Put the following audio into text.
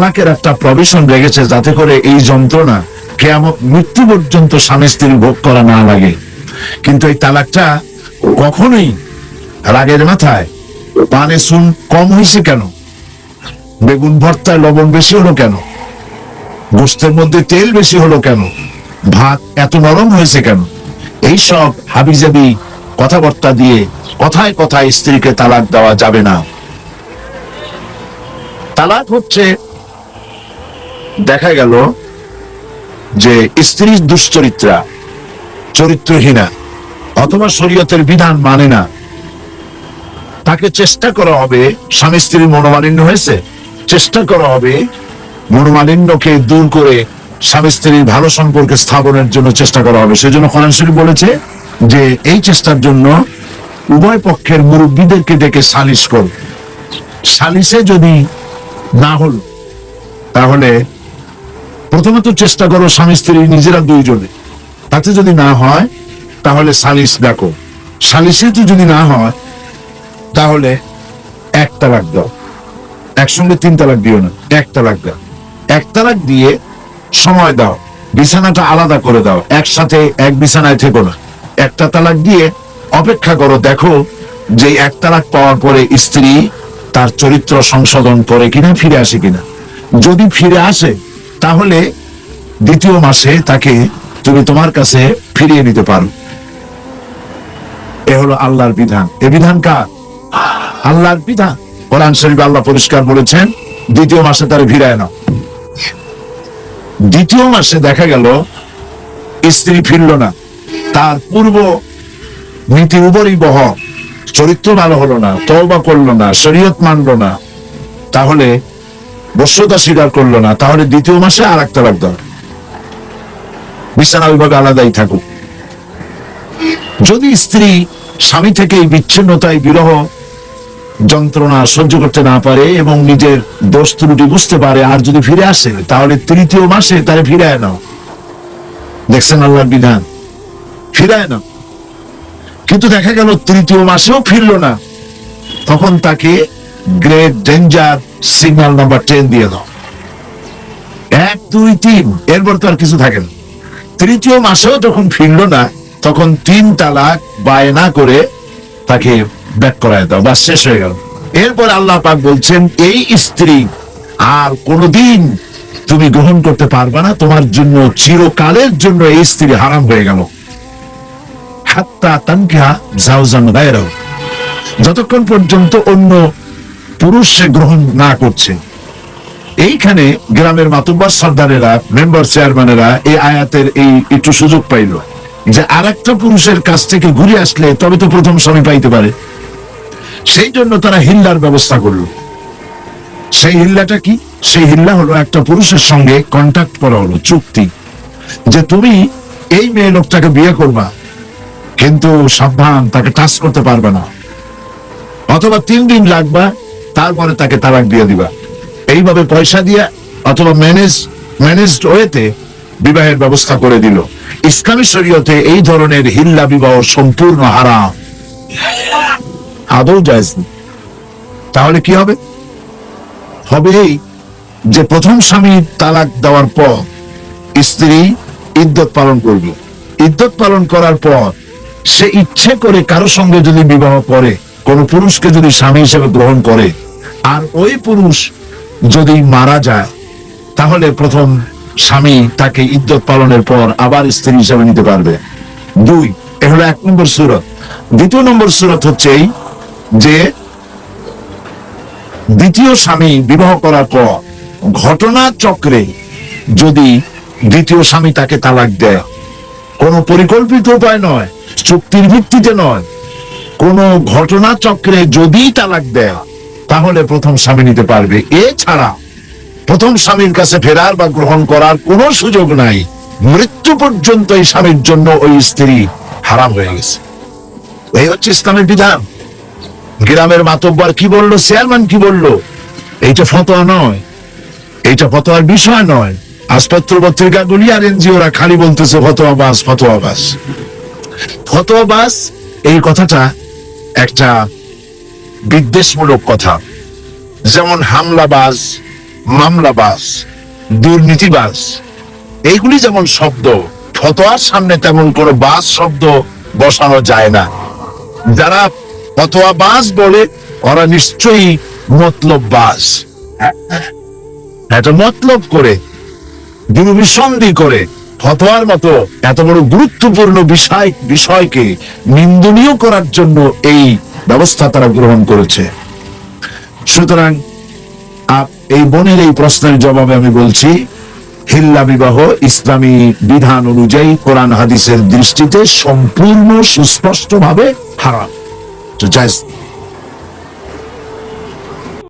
তালাকের একটা প্রভিশন রেখেছে, যাতে করে এই যন্ত্রণা কিয়ামত মৃত্যু পর্যন্ত স্বামী স্ত্রী ভোগ করা না লাগে। কিন্তু এই তালাকটা কখনোই রাগের মাথায় পানে চুন কম হয়েছে কেন, বেগুন ভর্তায় লবণ বেশি হলো কেন, গোস্তের মধ্যে তেল বেশি হলো কেন, ভাত এত নরম হয়েছে কেন, এই সব হাবিজাবি কথাবার্তা দিয়ে কথায় কথায় স্ত্রীকে তালাক দেওয়া যাবে না। তালাক হচ্ছে, দেখা গেল যে স্ত্রী দুশ্চরিত্রা, চরিত্রহীনা, অথবা শরীয়তের বিধান মানে না, তাকে চেষ্টা করা হবে, স্বামী স্ত্রীর মনোমালিন্য হয়েছে, চেষ্টা করা হবে মনোমালিন্যকে দূর করে স্বামী স্ত্রীর ভালো সম্পর্কে স্থাপনের জন্য চেষ্টা করা হবে। সেজন্য কোরআন শরীফ বলেছে যে এই চেষ্টার জন্য উভয় পক্ষের মুরব্বীদেরকে ডেকে সালিশ কর। সালিশে যদি না হল, তাহলে প্রথমত চেষ্টা করো স্বামী স্ত্রী নিজেরা দুইজনে, তাতে যদি না হয় তাহলে সালিশ ডাকো। সালিশে তো যদি না হয় তাহলে এক তালাক দাও, একসঙ্গে 3 তালাক দিও না, 1 তালাক দাও। 1 তালাক দিয়ে সময় দাও, বিছানাটা আলাদা করে দাও, একসাথে এক বিছানায় থেকো না। 1টা তালাক দিয়ে অপেক্ষা করো, দেখো যে 1 তালাক পাওয়ার পরে স্ত্রী তার চরিত্র সংশোধন করে কিনা, ফিরে আসে কিনা। যদি ফিরে আসে তাহলে 2য় মাসে তাকে তুমি তোমার কাছে ফিরিয়ে নিতে পারো। এ হলো আল্লাহর বিধান। এ বিধান কার? আল্লাহর বিধান। কোরআন শরীফে আল্লাহ পরিষ্কার বলেছেন 2য় মাসে তারে ফিরায় নাও। 2য় মাসে দেখা গেল স্ত্রী ফিরল না, তার পূর্ব নীতির উপরই বহ, চরিত্র ভালো হলো না, তওবা করলো না, শরীয়ত মানলো না, তাহলে বশ্যতা স্বীকার করলো না, তাহলে 2য় মাসে আর 1 তালাক দাও, বিছানা বিভাগে আলাদাই থাকুক। যদি স্ত্রী স্বামী থেকে এই বিচ্ছিন্নতায় বিরহ যন্ত্রণা সহ্য করতে না পারে এবং নিজের দোষ ত্রুটি বুঝতে পারে, আর যদি ফিরে আসে, তাহলে 3য় মাসে তারে ফিরায় নাও। দেখছেন আল্লাহর বিধান, ফিরায় নাও। কিন্তু দেখা গেল 3য় মাসেও ফিরলো না, তখন তাকে গ্রেট ডেঞ্জার সিগন্যাল নাম্বার 10 দিয়ে দাও। 1, 2, 3, এরপর তো আর কিছু থাকে না। 3য় মাসেও যখন ফিরলো না, তখন 3 তালাক বায়না করে তাকে ব্যাক করায় দাও, বা শেষ হয়ে গেল। এরপর আল্লাহ পাক বলছেন এই স্ত্রী আর কোনদিন তুমি গ্রহণ করতে পারবে না, তোমার জন্য চিরকালের জন্য এই স্ত্রী হারাম হয়ে গেল। হাত্তা তানকিহা যাওজান গায়রাহু, যতক্ষণ পর্যন্ত অন্য পুরুষ সে গ্রহণ না করছে। এইখানে গ্রামের মাতুব্বর সর্দারেরা, মেম্বার চেয়ারম্যানেরা এই আয়াতের এই একটু সুযোগ পাইল যে আরেকটা পুরুষের কাছ থেকে ঘুরে আসলে তবে তো প্রথম স্বামী পাইতে পারে। সেই জন্য তারা হিল্লার ব্যবস্থা করলো। সেই হিল্লাটা কি? সেই হিল্লা হলো একটা পুরুষের সঙ্গে কন্ট্যাক্ট করা হলো, চুক্তি, যে তুমি এই মেয়ে লোকটাকে বিয়ে করবা, কিন্তু সাবধান, তাকে টাচ করতে পারবে না, অথবা 3 দিন লাগবা, তারপরে তাকে তালাক দিয়ে দিবা। এইভাবে পয়সা দিয়ে অথবা ম্যানেজড ওয়েতে বিবাহের ব্যবস্থা করে দিল। ইসলামী শরীয়তে এই ধরনের হিল্লা বিবাহ সম্পূর্ণ হারাম, আদৌ জায়েজ নেই। তাহলে কি হবে? হবে এই যে প্রথম স্বামী তালাক দেওয়ার পর স্ত্রী ইদ্যত পালন করবে। ইদ্যত পালন করার পর সে ইচ্ছে করে কারো সঙ্গে যদি বিবাহ করে, কোন পুরুষকে যদি স্বামী হিসেবে গ্রহণ করে, আর ওই পুরুষ যদি মারা যায়, তাহলে প্রথম স্বামী তাকে ইদ্যত পালনের পর আবার স্ত্রী হিসেবে নিতে পারবে। 2, এ হলো 1 নম্বর সূরত। 2য় নম্বর সূরত হচ্ছে এই যে 2য় স্বামী বিবাহ করার পর ঘটনা চক্রে যদি 2য় স্বামী তাকে তালাক দেয়, কোন পরিকল্পিত উপায় নয়, চুক্তির ভিত্তিতে নয়, কোন ঘটনা চক্রে যদি তালাক দেয়, তাহলে প্রথম স্বামী নিতে পারবে। এছাড়া প্রথম স্বামীর কাছে ফেরার বা গ্রহণ করার কোনো সুযোগ নাই। মৃত্যু পর্যন্ত এই স্বামীর জন্য ওই স্ত্রী হারাম হয়ে গেছে। এই হচ্ছে ইসলামের বিধান। গ্রামের মাতব্বর কি বললো, চেয়ারম্যান কি বললো, এইটা ফতোয়া নয়, এইটা ফতোয়ার বিষয় নয়। আজ পত্র পত্রিকাগুলি আর এনজিওরা খালি বলতেছে ফতোয়াবাজ, ফতোয়াবাজ, ফতোয়াবাজ। এই কথাটা একটা বিদ্বেষমূলক কথা। যেমন হামলাবাজ, মামলাবাজ, দুর্নীতিবাজ, এইগুলি যেমন শব্দ, ফতোয়ার সামনে তেমন কোনো বাজ শব্দ বসানো যায় না। যারা ফতোয়াবাজ বলে ওরা নিশ্চয়ই মতলববাজ। এটা মতলব করে, দুর্বিসন্ধি করে ফতোয়ার মতো এত বড় গুরুত্বপূর্ণ বিষয়কে নিন্দনীয় করার জন্য এই ব্যবস্থা তারা গ্রহণ করেছে। সুতরাং এই বোনের এই প্রশ্নের জবাবে আমি বলছি, হিল্লা বিবাহ ইসলামী বিধান অনুযায়ী কোরআন হাদিসের দৃষ্টিতে সম্পূর্ণ সুস্পষ্ট ভাবে হারাম।